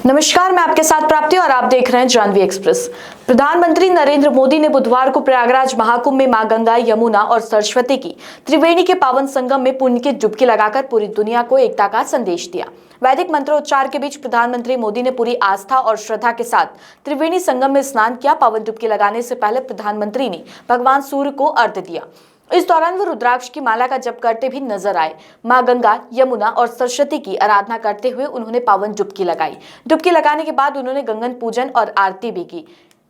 नमस्कार, मैं आपके साथ प्राप्ति और आप देख रहे हैं जानवी एक्सप्रेस। प्रधानमंत्री नरेंद्र मोदी ने बुधवार को प्रयागराज महाकुंभ में मां गंगा, यमुना और सरस्वती की त्रिवेणी के पावन संगम में पुण्य की डुबकी लगाकर पूरी दुनिया को एकता का संदेश दिया। वैदिक मंत्रोच्चार के बीच प्रधानमंत्री मोदी ने पूरी आस्था और श्रद्धा के साथ त्रिवेणी संगम में स्नान किया। पावन डुबकी लगाने से पहले प्रधानमंत्री ने भगवान सूर्य को अर्घ्य दिया। इस दौरान वो रुद्राक्ष की माला का जप करते भी नजर आए। मां गंगा, यमुना और सरस्वती की आराधना करते हुए उन्होंने पावन डुबकी लगाई। डुबकी लगाने के बाद उन्होंने गंगन पूजन और आरती भी की।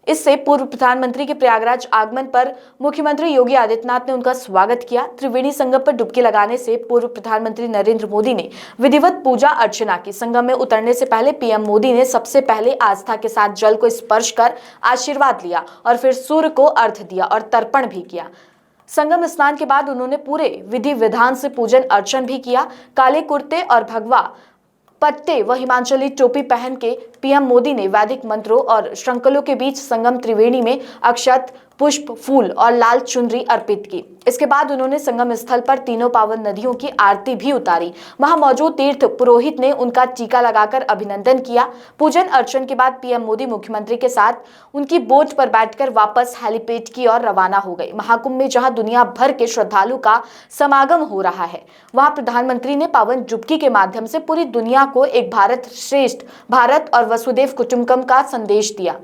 इससे पूर्व प्रधानमंत्री के प्रयागराज आगमन पर मुख्यमंत्री योगी आदित्यनाथ ने उनका स्वागत किया। त्रिवेणी संगम पर डुबकी लगाने से पूर्व प्रधानमंत्री नरेंद्र मोदी ने विधिवत पूजा अर्चना की। संगम में उतरने से पहले पीएम मोदी ने सबसे पहले आस्था के साथ जल को स्पर्श कर आशीर्वाद लिया और फिर सूर्य को अर्घ्य दिया और तर्पण भी किया। संगम स्नान के बाद उन्होंने पूरे विधि विधान से पूजन अर्चन भी किया। काले कुर्ते और भगवा पट्टे व हिमाचली टोपी पहन के पीएम मोदी ने वैदिक मंत्रों और श्रृंखलों के बीच संगम त्रिवेणी में अक्षत, पुष्प, फूल और लाल चुनरी अर्पित की। इसके बाद उन्होंने संगम स्थल पर तीनों पावन नदियों की आरती भी उतारी। वहां मौजूद तीर्थ पुरोहित ने उनका टीका लगाकर अभिनंदन किया। पूजन अर्चन के बाद पीएम मोदी मुख्यमंत्री के साथ उनकी बोट पर बैठकर वापस हेलीपैड की ओर रवाना हो गए। महाकुंभ में जहां दुनिया भर के श्रद्धालु का समागम हो रहा है, वहां प्रधानमंत्री ने पावन डुबकी के माध्यम से पूरी दुनिया को एक भारत श्रेष्ठ भारत और वसुधैव कुटुंबकम का संदेश दिया।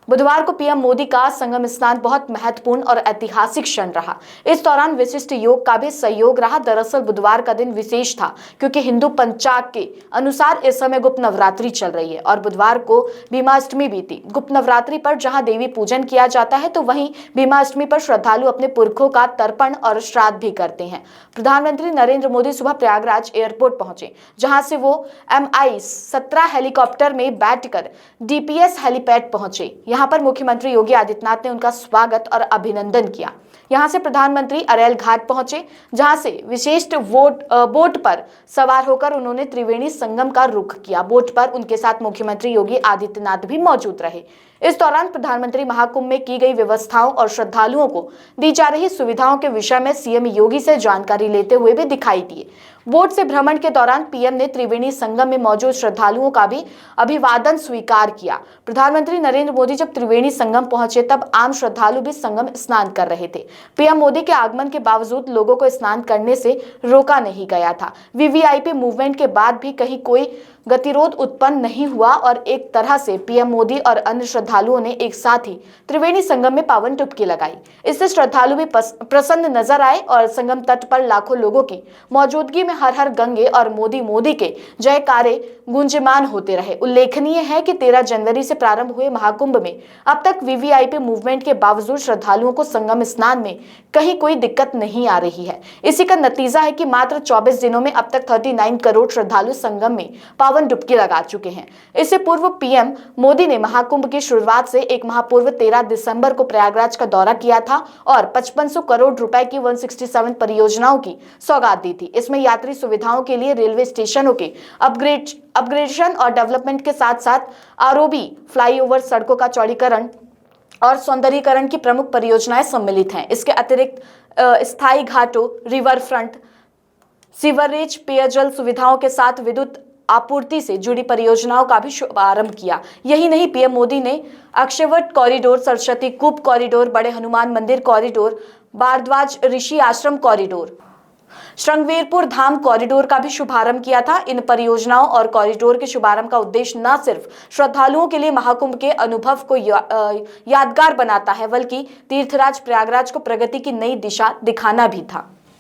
बुधवार को पीएम मोदी का संगम स्नान बहुत महत्वपूर्ण और ऐतिहासिक क्षण रहा। इस दौरान विशिष्ट योग का भी सहयोग रहा। दरअसल बुधवार का दिन विशेष था क्योंकि हिंदू पंचांग के अनुसार इस समय गुप्त नवरात्रि चल रही है और बुधवार को भीमाष्टमी भी थी। गुप्त नवरात्रि पर जहां देवी पूजन किया जाता है तो वहीं भीमाष्टमी पर श्रद्धालु अपने पुरखों का तर्पण और श्राद्ध भी करते हैं। प्रधानमंत्री नरेंद्र मोदी सुबह प्रयागराज एयरपोर्ट पहुंचे, जहां से वो MI-17 हेलीकॉप्टर में बैठकर DPS हेलीपैड पहुंचे। यहां पर मुख्यमंत्री योगी आदित्यनाथ ने उनका स्वागत और अभिनंदन किया। यहां से प्रधानमंत्री अरेल घाट पहुंचे, जहां से विशेष बोट पर सवार होकर उन्होंने त्रिवेणी संगम का रुख किया। बोट पर उनके साथ मुख्यमंत्री योगी आदित्यनाथ भी मौजूद रहे। इस दौरान प्रधानमंत्री महाकुंभ में की गई व्यवस्थाओं और श्रद्धालुओं को दी जा रही सुविधाओं के विषय में सीएम योगी से जानकारी लेते हुए भी दिखाई दिए। बोट से भ्रमण के दौरान पीएम ने त्रिवेणी संगम में मौजूद श्रद्धालुओं का भी अभिवादन स्वीकार किया। प्रधानमंत्री नरेंद्र मोदी जब त्रिवेणी संगम पहुंचे तब आम श्रद्धालु भी संगम स्नान कर रहे थे। पीएम मोदी के आगमन के बावजूद लोगों को स्नान करने से रोका नहीं गया था। वीवीआईपी मूवमेंट के बाद भी कहीं कोई गतिरोध उत्पन्न नहीं हुआ और एक तरह से पीएम मोदी और अन्य श्रद्धालुओं ने एक साथ ही त्रिवेणी संगम में पावन डुबकी लगाई। इससे श्रद्धालु भी प्रसन्न नजर आए और संगम तट पर लाखों लोगों की मौजूदगी में हर हर गंगे और मोदी मोदी के जयकारे गुंजमान होते रहे। उल्लेखनीय है कि 13 जनवरी से प्रारंभ हुए महाकुंभ में अब तक वीवीआईपी मूवमेंट के बावजूद श्रद्धालुओं को संगम स्नान में कहीं कोई दिक्कत नहीं आ रही है। इसी का नतीजा है कि मात्र 24 दिनों में अब तक 39 करोड़ श्रद्धालु संगम में पावन डुबकी लगा चुके हैं। इससे पूर्व पीएम मोदी ने महाकुंभ की शुरुआत से एक माह पूर्व 13 दिसंबर को प्रयागराज का दौरा किया था और 5500 करोड़ रुपए की 167 परियोजनाओं की सौगात दी थी। इसमें यात्री सुविधाओं के लिए रेलवे स्टेशनों के अपग्रेडेशन और डेवलपमेंट के साथ साथ आरओबी, फ्लाईओवर, सड़कों का चौड़ीकरण और सौंदर्यीकरण की प्रमुख परियोजनाएं सम्मिलित हैं। इसके अतिरिक्त स्थायी घाटों, रिवर फ्रंट, सीवरेज, पेयजल सुविधाओं के साथ विद्युत आपूर्ति से जुड़ी परियोजनाओं का भी शुभारंभ किया। यही नहीं, पीएम मोदी ने अक्षयवट कॉरिडोर, सरस्वती कूप कॉरिडोर, बड़े हनुमान मंदिर कॉरिडोर, भारद्वाज ऋषि आश्रम कॉरिडोर, श्रृंगवेरपुर धाम कॉरिडोर का भी शुभारंभ किया था। इन परियोजनाओं और कॉरिडोर के शुभारंभ का उद्देश्य न सिर्फ श्रद्धालुओं के लिए महाकुंभ के अनुभव को यादगार बनाता है, बल्कि तीर्थराज प्रयागराज को प्रगति की नई दिशा दिखाना भी था।